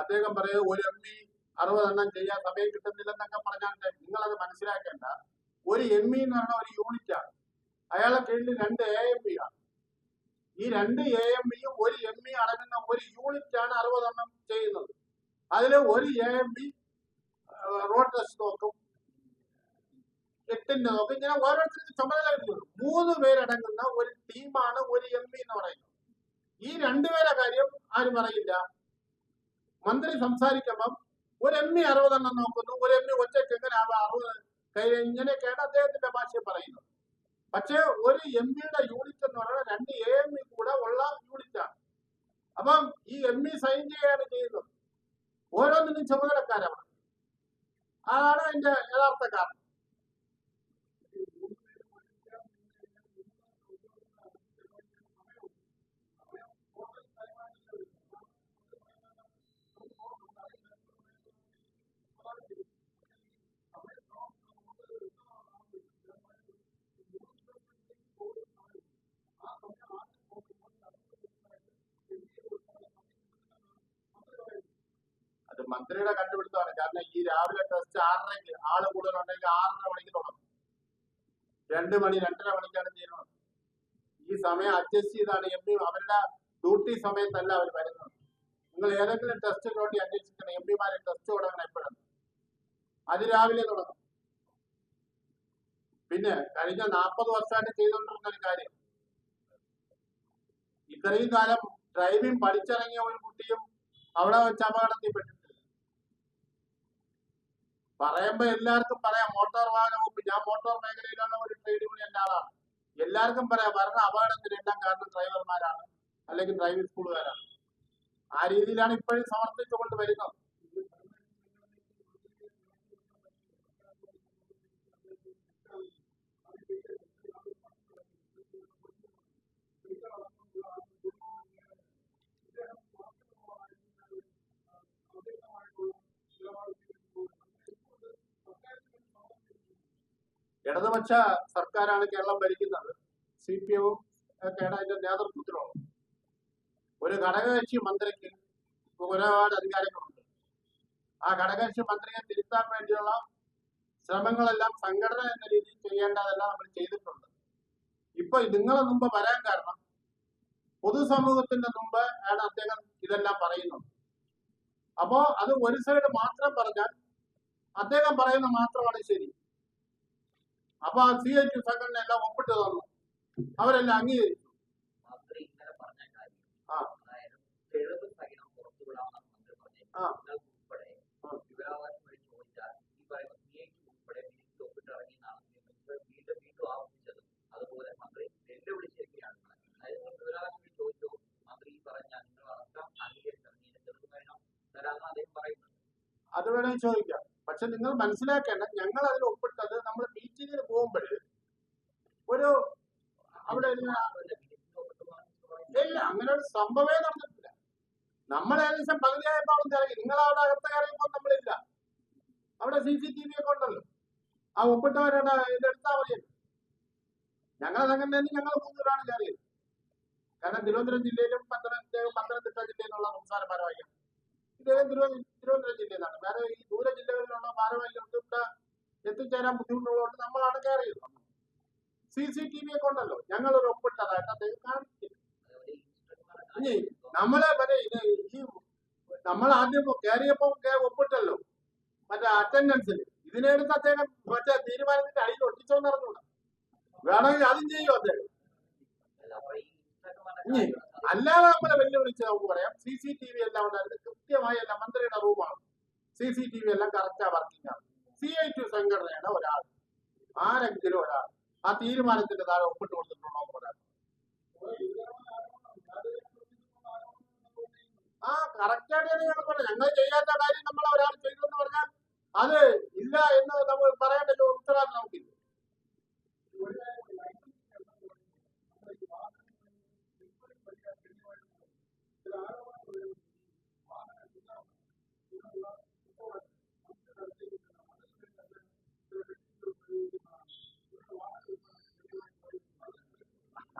അദ്ദേഹം പറയുന്നത് ഒരു ME 60 എണ്ണം ചെയ്യാൻ സമയം കിട്ടുന്നില്ലെന്നൊക്കെ പറഞ്ഞാൽ നിങ്ങളത് മനസ്സിലാക്കേണ്ട. ഒരു ME എന്ന് പറഞ്ഞ ഒരു യൂണിറ്റാണ്. അയാളെ കീഴിൽ 2 AMB ആണ്. ഈ 2 AMBയും ഒരു ME അടങ്ങുന്ന ഒരു യൂണിറ്റാണ് 60 എണ്ണം ചെയ്യുന്നത്. അതിൽ ഒരു AMB റോഡ് ടെസ്റ്റ് നോക്കും, 8ന്റെ നോക്കി ഇങ്ങനെ ഓരോരുത്തർക്ക് ചുമതല കിട്ടുള്ളൂ. 3 പേരടങ്ങുന്ന ഒരു ടീമാണ് ഒരു MP എന്ന് പറയുന്നത്. ഈ 2 പേരെ കാര്യം ആരും പറയില്ല. മന്ത്രി സംസാരിക്കുമ്പം ഒരു MP 60 എണ്ണം നോക്കുന്നു, ഒരു MP ഒറ്റയ്ക്ക് എങ്ങനെ 60 ഇങ്ങനെയൊക്കെയാണ് അദ്ദേഹത്തിന്റെ ഭാഷ പറയുന്നത്. പക്ഷേ ഒരു MP-യുടെ യൂണിറ്റ് എന്ന് പറയുന്നത് 2 AME കൂടെ ഉള്ള യൂണിറ്റാണ്. അപ്പം ഈ MP സൈൻ ചെയ്യുകയാണ് ചെയ്യുന്നത്. ഓരോന്നിനും ചുമതലക്കാരാണ്. അതാണ് അതിന്റെ യഥാർത്ഥ കാരണം. അത് മന്ത്രിയുടെ കണ്ടുപിടുത്തമാണ്. കാരണം ഈ രാവിലെ ടെസ്റ്റ് 6:30 ആള് കൂടുതലുണ്ടെങ്കിൽ 6:30 മണിക്ക് തുടങ്ങും. 2 മണി 2:30 മണിക്കാണ് തീരുന്നത്. ഈ സമയം അഡ്ജസ്റ്റ് ചെയ്താണ് MP അവരുടെ ഡ്യൂട്ടി സമയത്തല്ല അവർ വരുന്നത്. നിങ്ങൾ ഏതെങ്കിലും ടെസ്റ്റിന് വേണ്ടി അന്വേഷിക്കണം. MP-മാരെ ടെസ്റ്റ് തുടങ്ങണം എപ്പോഴാണ്? അതിരാവിലെ തുടങ്ങും. പിന്നെ കഴിഞ്ഞ 40 വർഷമായിട്ട് ചെയ്തുകൊണ്ടിരുന്ന ഒരു കാര്യം, ഇത്രയും കാലം ഡ്രൈവിംഗ് പഠിച്ചിറങ്ങിയ ഒരു കുട്ടിയും അവിടെ വെച്ച് അപകടത്തിൽപ്പെട്ടിട്ടില്ല. പറയുമ്പോ എല്ലാവർക്കും പറയാം മോട്ടോർ വാഹന വകുപ്പ്, ഞാൻ മോട്ടോർ മേഖലയിലുള്ള ഒരു ട്രേഡ് യൂണിയന്റെ ആളാണ്. എല്ലാവർക്കും പറയാം വരുന്ന അപകടത്തിനെല്ലാം കാരണം ഡ്രൈവർമാരാണ് അല്ലെങ്കിൽ ഡ്രൈവിംഗ് സ്കൂളുകാരാണ്. ആ രീതിയിലാണ് ഇപ്പോഴും സമർത്ഥിച്ചുകൊണ്ട് വരുന്നത്. ഇടതുപക്ഷ സർക്കാരാണ് കേരളം ഭരിക്കുന്നത്. CPM-ഉം ഒക്കെയാണ് അതിന്റെ നേതൃത്വത്തിലുള്ളത്. ഒരു ഘടകകക്ഷി മന്ത്രിക്ക് ഒരുപാട് അധികാരങ്ങളുണ്ട്. ആ ഘടകകക്ഷി മന്ത്രിയെ തിരുത്താൻ വേണ്ടിയുള്ള ശ്രമങ്ങളെല്ലാം സംഘടന എന്ന രീതിയിൽ ചെയ്യേണ്ടതെല്ലാം നമ്മൾ ചെയ്തിട്ടുണ്ട്. ഇപ്പൊ നിങ്ങളെ മുമ്പ് വരാൻ കാരണം പൊതുസമൂഹത്തിന്റെ മുമ്പ് ആണ് അദ്ദേഹം ഇതെല്ലാം പറയുന്നത്. അപ്പോ അത് ഒരു സൈഡ് മാത്രം പറഞ്ഞാൽ അദ്ദേഹം പറയുന്ന മാത്രമാണ് ശരി. അപ്പൊ ആ CIT സംഘടന എല്ലാം ഒപ്പിട്ട് തന്നു, അവരെല്ലാം അംഗീകരിച്ചു. അത് വേണമെങ്കിൽ ചോദിക്കാം. പക്ഷെ നിങ്ങൾ മനസ്സിലാക്കേണ്ട, ഞങ്ങൾ അതിൽ ഒപ്പിട്ടത് നമ്മൾ മീറ്റിങ്ങിന് പോകുമ്പോൾ ഒരു അവിടെ ഇല്ല, അങ്ങനെ ഒരു സംഭവമേ നടന്നിട്ടില്ല. നമ്മൾ ഏകദേശം പകുതിയായപ്പോൾ അവിടെ ഇറങ്ങി. നിങ്ങൾ അവിടെ അകത്ത് കയറിയപ്പോൾ നമ്മളില്ല. അവിടെ CCTV ഒക്കെ ഉണ്ടല്ലോ. ആ ഒപ്പിട്ടവരുടെ ഇതെടുത്താൽ മതിയല്ലോ. ഞങ്ങളെ സംഘടനയിൽ ഞങ്ങൾ 3 പേരാണ് കയറിയത്. കാരണം തിരുവനന്തപുരം ജില്ലയിലും പത്തനംതിട്ട ജില്ലയിലുള്ള സംസ്ഥാന ഭാരവാഹികൾ, ഇദ്ദേഹം തിരുവനന്തപുരം ജില്ലയിലാണ്. വേറെ ഈ ദൂര ജില്ലകളിലുള്ള ഭാരവാഹികൾക്ക് ഇവിടെ എത്തിച്ചേരാൻ ബുദ്ധിമുട്ടുള്ളതുകൊണ്ട് നമ്മളാണ് കയറിയത്. CCTV ഒക്കെ ഉണ്ടല്ലോ. ഞങ്ങളൊരു ഒപ്പിട്ടതായിട്ട് അദ്ദേഹം കാണിച്ചില്ല. ഇനി നമ്മളെ നമ്മൾ ആദ്യം കയറിയപ്പോ ഒപ്പിട്ടല്ലോ മറ്റേ അറ്റൻഡൻസിൽ. ഇതിനെടുത്ത് അദ്ദേഹം മറ്റേ തീരുമാനത്തിന്റെ അടിയിൽ ഒട്ടിച്ചോന്ന് അറിഞ്ഞൂടാ. വേണമെങ്കിൽ അതും ചെയ്യും അദ്ദേഹം. ഇനി അല്ലാതെ നമ്മളെ വെല്ലുവിളിച്ച് നമുക്ക് പറയാം CCTV എല്ലാം ഉണ്ടായിരുന്നു, കൃത്യമായി എല്ലാം. മന്ത്രിയുടെ റൂമാണ്, CCTV എല്ലാം കറക്റ്റാ വർക്കിംഗ് ആണ്. CIT സംഘടനയാണ് ഒരാൾ, ആരെങ്കിലും ഒരാൾ ആ തീരുമാനത്തിന്റെ താഴെ ഒപ്പിട്ട് കൊടുത്തിട്ടുണ്ടോ പറയാം. ആ കറക്റ്റായിട്ട് ഞങ്ങൾ പറയാം. ഞങ്ങൾ ചെയ്യാത്ത കാര്യം നമ്മൾ ഒരാൾ ചെയ്തെന്ന് പറഞ്ഞാൽ അത് ഇല്ല എന്ന് നമ്മൾ പറയേണ്ട ഉത്തരവാദിത്വം നമുക്കില്ല.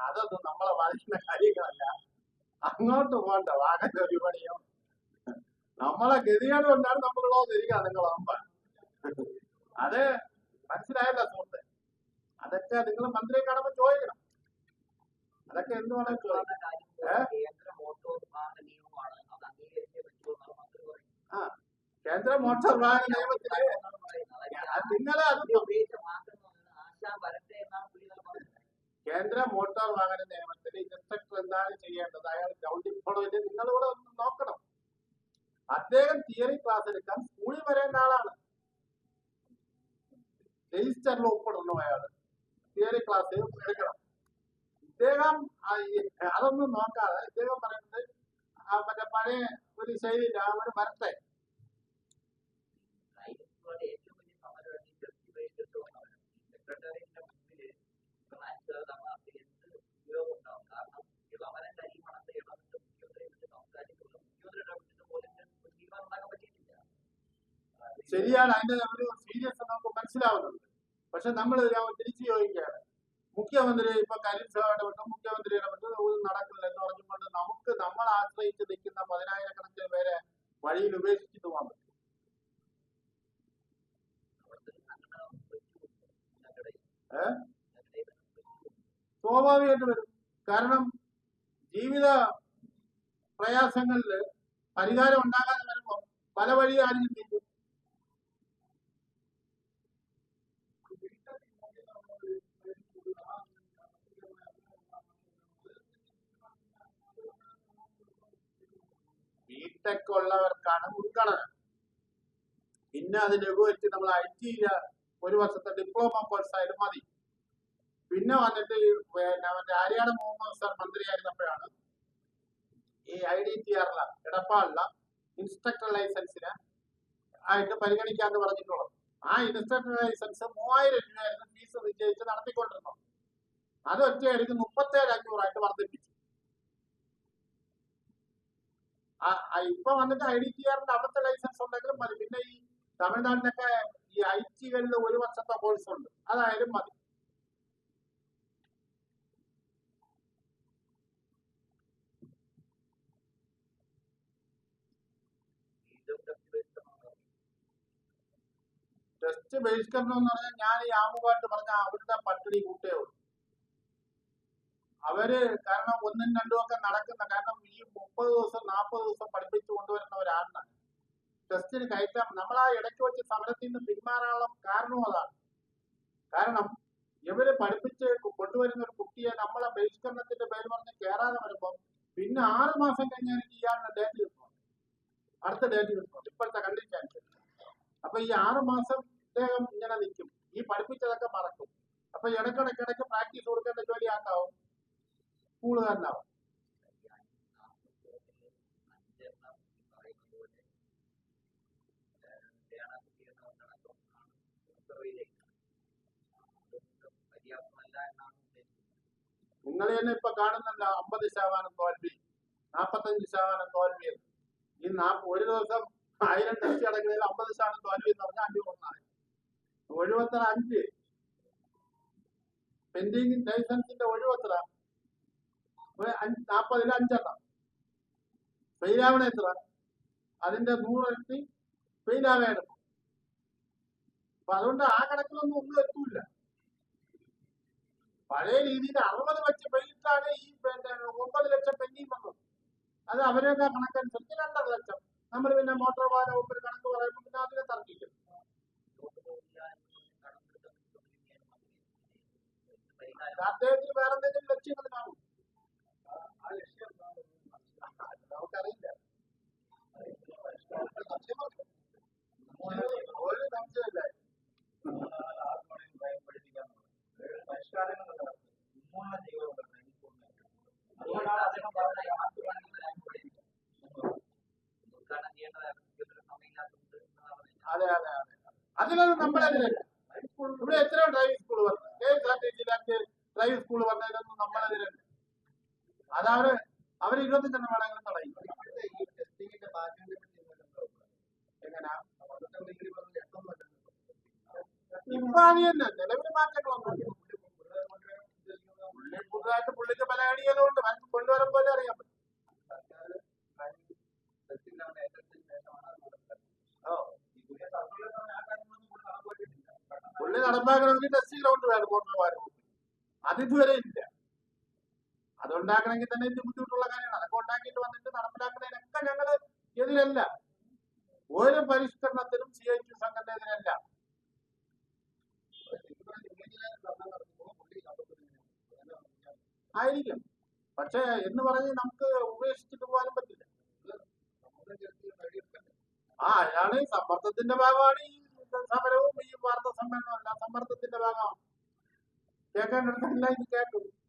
അതൊന്നും നമ്മളെ ബാധിക്കുന്ന കാര്യങ്ങളല്ല. അങ്ങോട്ട് പോകണ്ട വാഹന വിപണിയോ നമ്മളെ ഗതികേട് കൊണ്ടാണ് നമ്മളുള്ളത് തിരികെ നിങ്ങളെ മുമ്പ്. അത് മനസ്സിലായല്ലോ സുഹൃത്തെ. അതൊക്കെ നിങ്ങൾ മന്ത്രിയെ കാണുമ്പോൾ ചോദിക്കണം. അതൊക്കെ എന്ത് വേണം ചോദിക്കണം. കേന്ദ്ര മോട്ടോർ വാഹന നിയമത്തില് നിങ്ങളെ അത് കേന്ദ്ര മോട്ടോർ വാഹന നിയമത്തിൽ ഇൻസ്ട്രക്ടർ എന്താണ് ചെയ്യേണ്ടത്? അയാൾ ഗ്രൗണ്ടിൽ പോകണമെങ്കിൽ നിങ്ങളിവിടെ ഒന്ന് നോക്കണം. അദ്ദേഹം തിയറി ക്ലാസ് എടുക്കാൻ സ്കൂളിൽ വരേണ്ട ആളാണ്. രജിസ്റ്ററിൽ ഒപ്പിടണം. അയാൾ തിയറി ക്ലാസ് എടുക്കണം. ഇദ്ദേഹം അതൊന്നും നോക്കാതെ ഇദ്ദേഹം പറയുന്നത് മറ്റേ പഴയ ഒരു ശൈലിയിൽ അവർ വരട്ടെ. ശരിയാണ്, അതിന്റെ ഒരു സീരിയസ് നമുക്ക് മനസ്സിലാവുന്നുണ്ട്. പക്ഷെ നമ്മൾ തിരിച്ചു ചോദിക്കുകയാണ്, മുഖ്യമന്ത്രി ഇപ്പൊ കരീം ഇടപെട്ട് മുഖ്യമന്ത്രി ഇടപെട്ട് നടക്കില്ല എന്ന് പറഞ്ഞുകൊണ്ട് നമുക്ക് നമ്മൾ ആശ്രയിച്ച് നിൽക്കുന്ന 10,000-കണക്കിന് പേരെ വഴിയിൽ ഉപേക്ഷിച്ചിട്ട് പോകാൻ പറ്റും? സ്വാഭാവികമായിട്ട് വരും. കാരണം ജീവിത പ്രയാസങ്ങളിൽ പരിഹാരം ഉണ്ടാകാതെ വരുമ്പോൾ പല വഴി ആരും ചിന്തിക്കും. ബിടെക് ഉള്ളവർക്കാണ് മുൻഗണന. പിന്നെ അത് ലഘുവെച്ച് നമ്മൾ IT 1 വർഷത്തെ ഡിപ്ലോമ കോഴ്സ് ആയാലും മതി. പിന്നെ വന്നിട്ട് മറ്റേ ആര്യാട് മുഹമ്മദ് സാർ മന്ത്രിയായിരുന്നപ്പോഴാണ് ഈ IDTR എടപ്പാളില ഇൻസ്ട്രക്ടർ ലൈസൻസിന് ആയിട്ട് പരിഗണിക്കാന്ന് പറഞ്ഞിട്ടുള്ളത്. ആ ഇൻസ്ട്രക്ടർ ലൈസൻസ് 3000 രൂപയായിരുന്നു ഫീസ് നിശ്ചയിച്ച് നടത്തിക്കൊണ്ടിരുന്നത്. അത് ഒറ്റയടിക്ക് 37,500 വർദ്ധിപ്പിച്ചു. ഇപ്പൊ വന്നിട്ട് IDTRന്റെ അവിടുത്തെ ലൈസൻസ് ഉണ്ടെങ്കിലും മതി. പിന്നെ ഈ തമിഴ്നാട്ടിലൊക്കെ ഈ IT-കളിൽ 1 വർഷത്തെ കോഴ്സ് ഉണ്ട്, അതായാലും മതി. ടെസ്റ്റ് ബഹിഷ്കരണം എന്ന് പറഞ്ഞാൽ ഞാൻ ഈ ആമുഖമായിട്ട് പറഞ്ഞ അവരുടെ പട്ടിണി കൂട്ടേ ഉള്ളൂ. അവര് കാരണം 1ഉം 2ഉം ഒക്കെ നടക്കുന്ന, കാരണം ഈ 30 ദിവസം 40 ദിവസം പഠിപ്പിച്ചു കൊണ്ടുവരുന്ന ഒരാളിന് ടെസ്റ്റിന് കയറ്റാം. നമ്മൾ ആ ഇടയ്ക്ക് വെച്ച് സമരത്തിൽ നിന്ന് പിന്മാറാനുള്ള കാരണവും അതാണ്. കാരണം ഇവര് പഠിപ്പിച്ച് കൊണ്ടുവരുന്ന ഒരു കുട്ടിയെ നമ്മളെ ബഹിഷ്കരണത്തിന്റെ പേര് പറഞ്ഞ് കയറാതെ വരുമ്പോൾ പിന്നെ 6 മാസം കഴിഞ്ഞാൽ ഇയാളുടെ ഡേറ്റ് കിട്ടണം, അടുത്ത ഡേറ്റ് കിട്ടണം ഇപ്പോഴത്തെ കണ്ടീഷൻ. അപ്പൊ ഈ 6 മാസം ഇദ്ദേഹം ഇങ്ങനെ നിൽക്കും, ഈ പഠിപ്പിച്ചതൊക്കെ മറക്കും. അപ്പൊ ഇടയ്ക്കിടയ്ക്ക് പ്രാക്ടീസ് കൊടുക്കേണ്ട ജോലി ആക്കാവും, സ്കൂളുകാരനാവും. നിങ്ങൾ തന്നെ ഇപ്പൊ കാണുന്നല്ല 50% തോൽവി, 45% തോൽവി. ഈ 1 ദിവസം 1000 ടെസ്റ്റ് അടങ്ങുന്നതിൽ 50% തോൽവി എന്ന് പറഞ്ഞാൽ 5 കൊണ്ടാണ് 75. പെൻഡിങ് ലൈസൻസിന്റെ ഒഴിവെത്ര? 40-ൽ 5 ഫെയിലാവണ എത്ര? അതിന്റെ 100 ഇരട്ടി ഫെയിലാവേണം. അപ്പൊ അതുകൊണ്ട് ആ കണക്കിലൊന്നും ഒന്നും എത്തൂല. പഴയ രീതിയിൽ 60 വെച്ച് ഫെയിലിട്ടാണ് ഈ 9 ലക്ഷം പെൻഡിങ് വന്നത്. അത് അവരുടെ കണക്കനുസരിച്ച് 2.5 ലക്ഷം. നമ്മൾ പിന്നെ മോട്ടോർ വാഹന വകുപ്പിൽ കണക്ക് പറയുമ്പോൾ പിന്നെ അതിനെ തർക്കിക്കും. അദ്ദേഹത്തിന് വേറെ എന്തെങ്കിലും ലക്ഷ്യങ്ങൾ കാണും, നമുക്കറിയില്ല. ഒരു സംശയമില്ല. അതെ അതെ അതെ, അതിലൊന്നും നമ്മളെതിരല്ല. ഇവിടെ എത്രയോ ഡ്രൈവിംഗ് സ്കൂൾ പറഞ്ഞു, KSRTC ഡ്രൈവിംഗ് സ്കൂൾ പറഞ്ഞതിലൊന്നും നമ്മളെതിരല്ല. അതവര് 25 വേണമെങ്കിലും തുടങ്ങി. എങ്ങനാ ഇപ്പൊ അത് തന്നെ നിലവിൽ മാറ്റങ്ങളൊന്നും പുതുതായിട്ട് പുള്ളിക്ക് പല ഐഡിയകളുണ്ട്, കൊണ്ടുവരാൻ പോലെ അറിയാൻ പറ്റും. പുള്ളി നടപ്പാക്കണമെങ്കിൽ ടെസ്റ്റ് ഗ്രൗണ്ട് വേണം മോട്ടോർ വാഹന വകുപ്പിൽ. അതിതുവരെ ഇല്ല. അതുണ്ടാക്കണമെങ്കിൽ തന്നെ ഇത് ബുദ്ധിമുട്ടുള്ള കാര്യമാണ്. അതൊക്കെ ഉണ്ടാക്കിയിട്ട് വന്നിട്ട് നടപ്പിലാക്കുന്നതിനൊക്കെ ഞങ്ങള് എതിരല്ല. ഒരു പരിഷ്കരണത്തിനും CIT സംഘടന എതിരല്ല. ആയിരിക്കും. പക്ഷെ എന്ന് പറഞ്ഞ് നമുക്ക് ഉപേക്ഷിച്ചിട്ട് പോകാനും പറ്റില്ല. അയാള് സമ്മർദ്ദത്തിന്റെ ഭാഗമാണ് ഈ സമരവും ഈ വാർത്താ സമ്മേളനവും. അല്ല, സമ്മർദ്ദത്തിന്റെ ഭാഗമാണ്. കേൾക്കേണ്ടടുത്തെല്ലാം ഇത് കേൾക്കും.